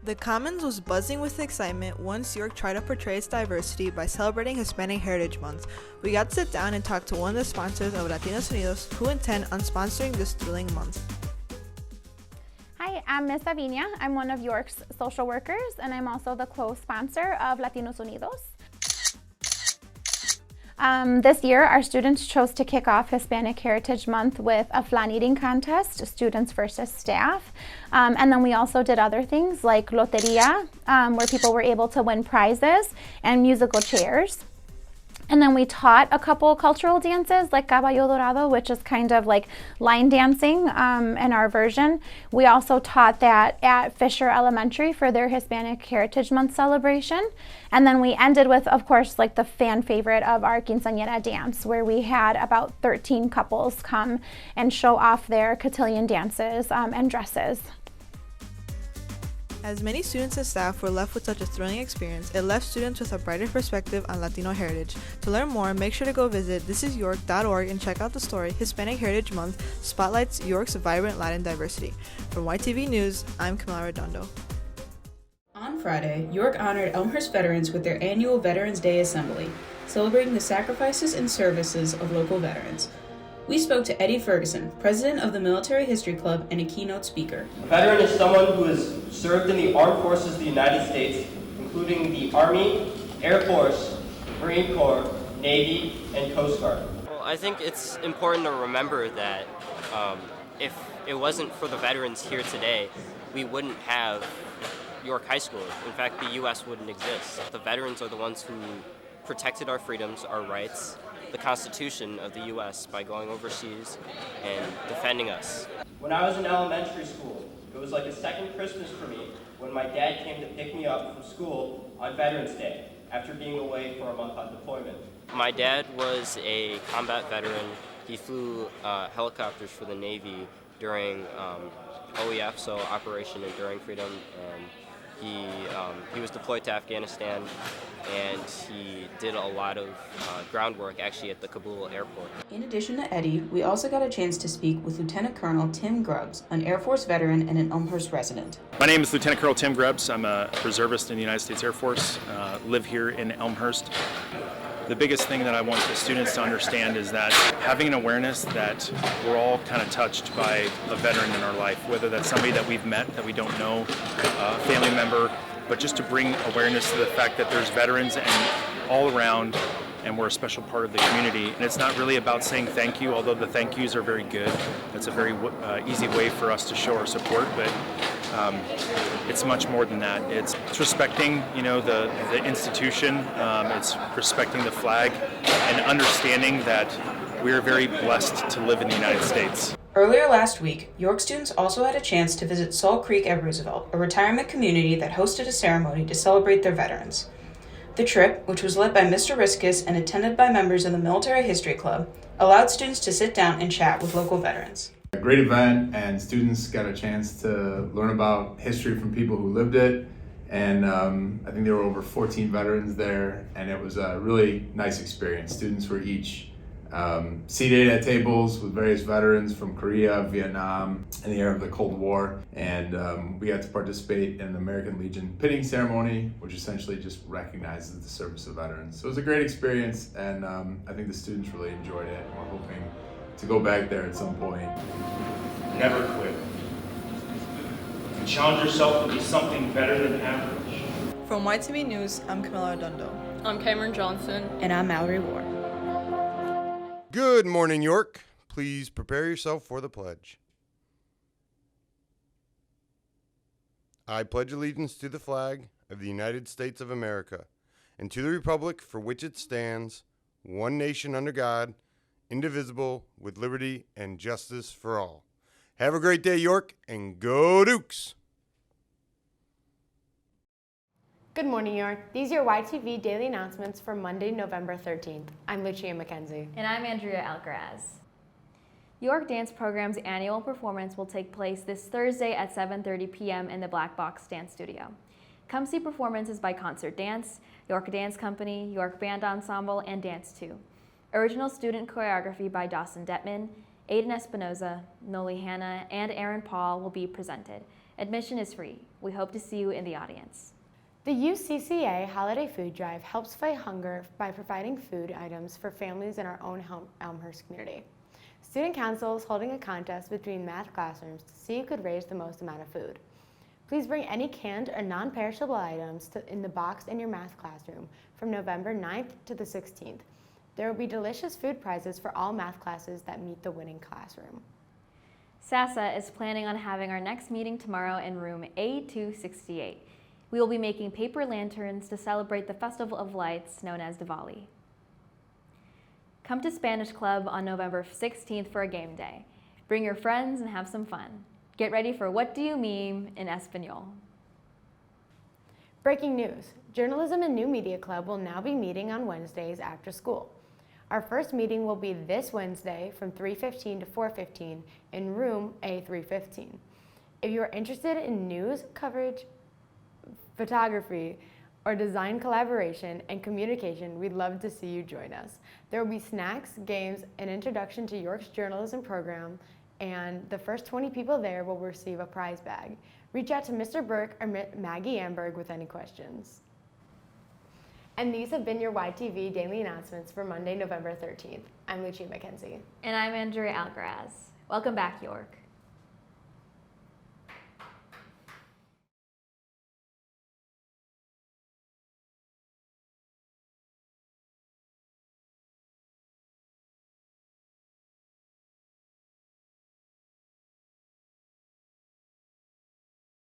The Commons was buzzing with excitement once York tried to portray its diversity by celebrating Hispanic Heritage Month. We got to sit down and talk to one of the sponsors of Latinos Unidos who intend on sponsoring this thrilling month. Hi, I'm Ms. Avinia. I'm one of York's social workers, and I'm also the co-sponsor of Latinos Unidos. This year, our students chose to kick off Hispanic Heritage Month with a flan eating contest, students versus staff. And then we also did other things like loteria, where people were able to win prizes, and musical chairs. And then we taught a couple cultural dances like Caballo Dorado, which is kind of like line dancing in our version. We also taught that at Fisher Elementary for their Hispanic Heritage Month celebration. And then we ended with, of course, like the fan favorite of our quinceañera dance, where we had about 13 couples come and show off their cotillion dances and dresses. As many students and staff were left with such a thrilling experience, it left students with a brighter perspective on Latino heritage. To learn more, make sure to go visit thisisyork.org and check out the story Hispanic Heritage Month spotlights York's vibrant Latin diversity. From YTV News, I'm Camila Redondo. On Friday, York honored Elmhurst veterans with their annual Veterans Day Assembly, celebrating the sacrifices and services of local veterans. We spoke to Eddie Ferguson, president of the Military History Club and a keynote speaker. A veteran is someone who has served in the armed forces of the United States, including the Army, Air Force, Marine Corps, Navy, and Coast Guard. Well, I think it's important to remember that if it wasn't for the veterans here today, we wouldn't have York High School. In fact, the U.S. wouldn't exist. The veterans are the ones who protected our freedoms, our rights, the Constitution of the U.S. by going overseas and defending us. When I was in elementary school, it was like a second Christmas for me when my dad came to pick me up from school on Veterans Day after being away for a month on deployment. My dad was a combat veteran. He flew helicopters for the Navy during OEF, so Operation Enduring Freedom, and he was deployed to Afghanistan, and he did a lot of groundwork actually at the Kabul airport. In addition to Eddie, we also got a chance to speak with Lieutenant Colonel Tim Grubbs, an Air Force veteran and an Elmhurst resident. My name is Lieutenant Colonel Tim Grubbs. I'm a reservist in the United States Air Force, live here in Elmhurst. The biggest thing that I want the students to understand is that having an awareness that we're all kind of touched by a veteran in our life, whether that's somebody that we've met that we don't know, a family member, but just to bring awareness to the fact that there's veterans and all around, and we're a special part of the community. And it's not really about saying thank you, although the thank yous are very good. That's a very easy way for us to show our support, but it's much more than that. It's respecting, the institution. It's respecting the flag and understanding that we are very blessed to live in the United States. Earlier last week, York students also had a chance to visit Salt Creek at Roosevelt, a retirement community that hosted a ceremony to celebrate their veterans. The trip, which was led by Mr. Riskus and attended by members of the Military History Club, allowed students to sit down and chat with local veterans. A great event, and students got a chance to learn about history from people who lived it. And I think there were over 14 veterans there, and it was a really nice experience. Students were each seated at tables with various veterans from Korea, Vietnam, in the era of the Cold War. And we got to participate in the American Legion pitting ceremony, which essentially just recognizes the service of veterans. So it was a great experience, and I think the students really enjoyed it. We're hoping to go back there at some point. Never quit. And challenge yourself to be something better than average. From YTV News, I'm Camila Redondo. I'm Cameron Johnson. And I'm Mallory Ward. Good morning, York. Please prepare yourself for the pledge. I pledge allegiance to the flag of the United States of America and to the republic for which it stands, one nation under God, indivisible, with liberty and justice for all. Have a great day, York, and go Dukes! Good morning, York. These are your YTV daily announcements for Monday, November 13th. I'm Lucia McKenzie. And I'm Andrea Alcaraz. York Dance Program's annual performance will take place this Thursday at 7:30 p.m. in the Black Box Dance Studio. Come see performances by Concert Dance, York Dance Company, York Band Ensemble, and Dance 2. Original student choreography by Dawson Detman, Aiden Espinoza, Noli Hanna, and Aaron Paul will be presented. Admission is free. We hope to see you in the audience. The UCCA Holiday Food Drive helps fight hunger by providing food items for families in our own Elmhurst community. Student Council is holding a contest between math classrooms to see who could raise the most amount of food. Please bring any canned or non-perishable items in the box in your math classroom from November 9th to the 16th. There will be delicious food prizes for all math classes that meet the winning classroom. SASA is planning on having our next meeting tomorrow in room A268. We will be making paper lanterns to celebrate the Festival of Lights known as Diwali. Come to Spanish Club on November 16th for a game day. Bring your friends and have some fun. Get ready for What Do You Meme in Espanol. Breaking news. Journalism and New Media Club will now be meeting on Wednesdays after school. Our first meeting will be this Wednesday from 3:15 to 4:15 in room A315. If you are interested in news coverage, photography, or design collaboration and communication, we'd love to see you join us. There will be snacks, games, an introduction to York's journalism program, and the first 20 people there will receive a prize bag. Reach out to Mr. Burke or Maggie Amberg with any questions. And these have been your YTV daily announcements for Monday, November 13th. I'm Lucia McKenzie. And I'm Andrea Algaraz. Welcome back, York.